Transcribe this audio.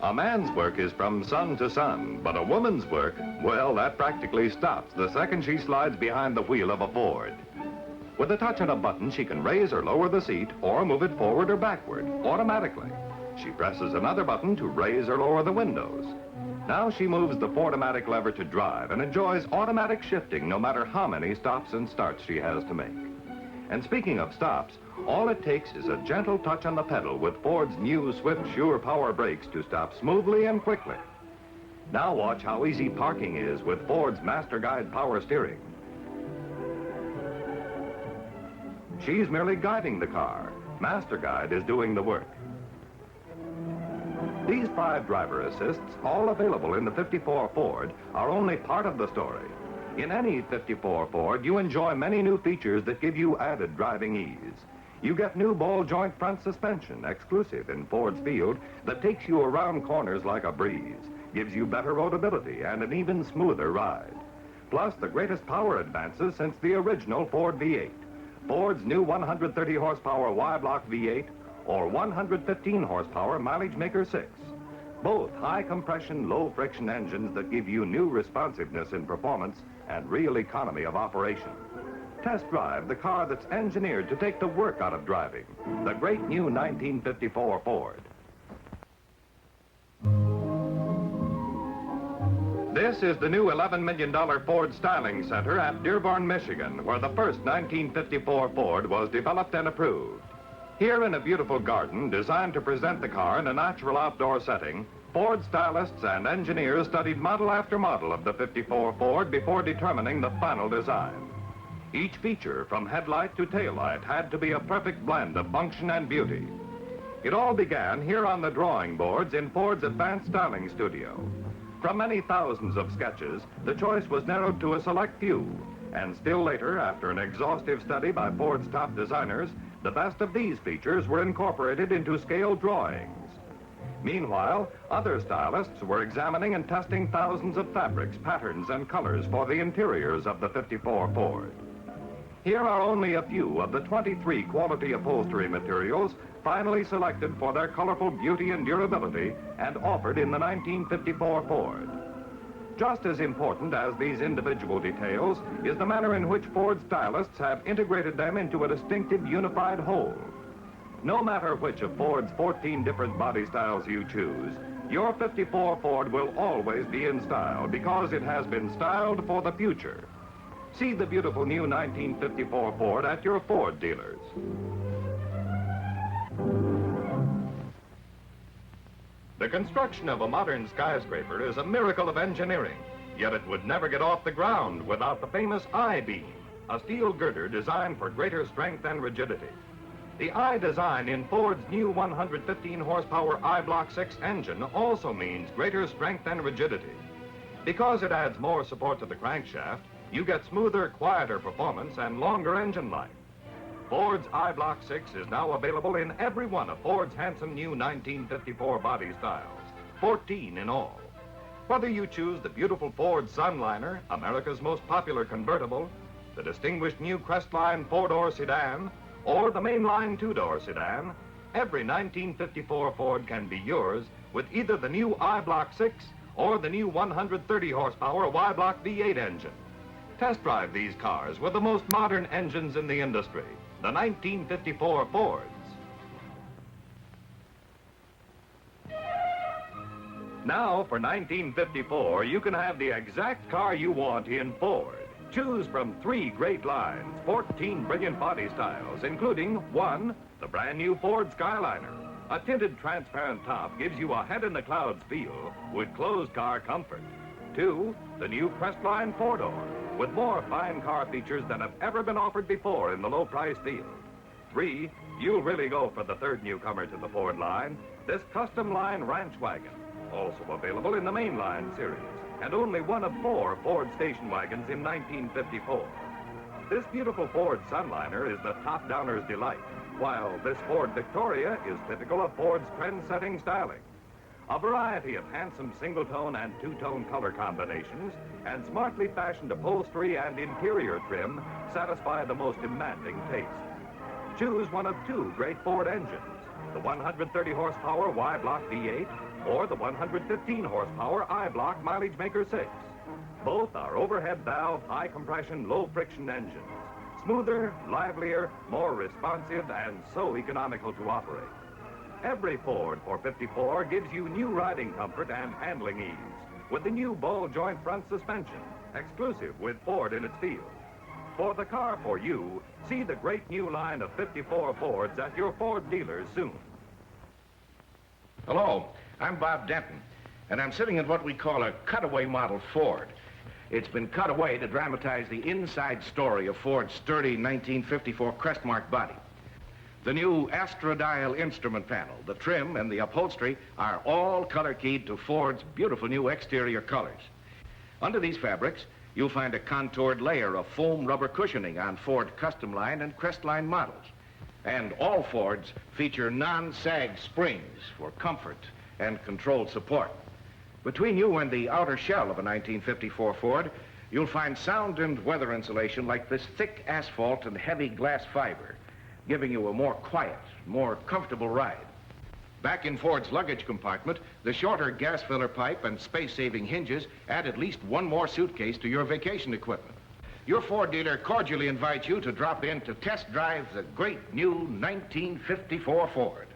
A man's work is from sun to sun, but a woman's work, well, that practically stops the second she slides behind the wheel of a Ford. With a touch on a button, she can raise or lower the seat or move it forward or backward automatically. She presses another button to raise or lower the windows. Now she moves the Ford-O-Matic lever to drive and enjoys automatic shifting no matter how many stops and starts she has to make. And speaking of stops, all it takes is a gentle touch on the pedal with Ford's new Swift Sure Power brakes to stop smoothly and quickly. Now watch how easy parking is with Ford's Master Guide power steering. She's merely guiding the car. Master Guide is doing the work. These 5 driver assists, all available in the 54 Ford, are only part of the story. In any 54 Ford, you enjoy many new features that give you added driving ease. You get new ball joint front suspension, exclusive in Ford's field, that takes you around corners like a breeze, gives you better roadability and an even smoother ride. Plus the greatest power advances since the original Ford V8. Ford's new 130 horsepower Y-block V8 or 115 horsepower mileage maker 6. Both high compression, low friction engines that give you new responsiveness in performance and real economy of operation. Test drive the car that's engineered to take the work out of driving, the great new 1954 Ford. This is the new $11 million Ford Styling Center at Dearborn, Michigan, where the first 1954 Ford was developed and approved. Here in a beautiful garden designed to present the car in a natural outdoor setting, Ford stylists and engineers studied model after model of the 54 Ford before determining the final design. Each feature, from headlight to taillight, had to be a perfect blend of function and beauty. It all began here on the drawing boards in Ford's Advanced Styling Studio. From many thousands of sketches, the choice was narrowed to a select few, and still later, after an exhaustive study by Ford's top designers, the best of these features were incorporated into scale drawings. Meanwhile, other stylists were examining and testing thousands of fabrics, patterns, and colors for the interiors of the 54 Ford. Here are only a few of the 23 quality upholstery materials finally selected for their colorful beauty and durability and offered in the 1954 Ford. Just as important as these individual details is the manner in which Ford stylists have integrated them into a distinctive unified whole. No matter which of Ford's 14 different body styles you choose, your 54 Ford will always be in style because it has been styled for the future. See the beautiful new 1954 Ford at your Ford dealers. The construction of a modern skyscraper is a miracle of engineering, yet it would never get off the ground without the famous I-beam, a steel girder designed for greater strength and rigidity. The I design in Ford's new 115 horsepower I-Block 6 engine also means greater strength and rigidity. Because it adds more support to the crankshaft, you get smoother, quieter performance and longer engine life. Ford's I-Block 6 is now available in every one of Ford's handsome new 1954 body styles, 14 in all. Whether you choose the beautiful Ford SUNLINER, America's most popular convertible, the distinguished new CRESTLINE 4-door sedan, or the mainline 2-door sedan, every 1954 Ford can be yours with either the new I-Block 6 or the new 130 horsepower Y-Block V8 engine. Test drive these cars with the most modern engines in the industry, the 1954 Fords. Now, for 1954, you can have the exact car you want in Ford. Choose from 3 great lines, 14 brilliant body styles, including 1, the brand new Ford SKYLINER. A tinted transparent top gives you a head-in-the-clouds feel with closed car comfort. 2, the new CRESTLINE FORDOR, with more fine car features than have ever been offered before in the low-price field. 3, you'll really go for the third newcomer to the Ford line, this CUSTOMLINE Ranch Wagon, also available in the mainline series, and only one of 4 Ford station wagons in 1954. This beautiful Ford SUNLINER is the top-downer's delight, while this Ford Victoria is typical of Ford's trend-setting styling. A variety of handsome single-tone and two-tone color combinations and smartly fashioned upholstery and interior trim satisfy the most demanding taste. Choose one of 2 great Ford engines, the 130 horsepower Y-Block V8 or the 115 horsepower I-Block Mileage Maker 6. Both are overhead valve, high compression, low friction engines. Smoother, livelier, more responsive, and so economical to operate. Every Ford 454 gives you new riding comfort and handling ease with the new ball joint front suspension, exclusive with Ford in its field. For the car for you, see the great new line of 54 Fords at your Ford dealers soon. Hello, I'm Bob Denton, and I'm sitting in what we call a cutaway model Ford. It's been cut away to dramatize the inside story of Ford's sturdy 1954 Crestmark body. The new astrodial instrument panel, the trim, and the upholstery are all color-keyed to Ford's beautiful new exterior colors. Under these fabrics, you'll find a contoured layer of foam rubber cushioning on Ford CUSTOMLINE and CRESTLINE models. And all Fords feature non-sag springs for comfort and controlled support. Between you and the outer shell of a 1954 Ford, you'll find sound and weather insulation like this thick asphalt and heavy glass fiber, giving you a more quiet, more comfortable ride. Back in Ford's luggage compartment, the shorter gas filler pipe and space-saving hinges add at least one more suitcase to your vacation equipment. Your Ford dealer cordially invites you to drop in to test drive the great new 1954 Ford.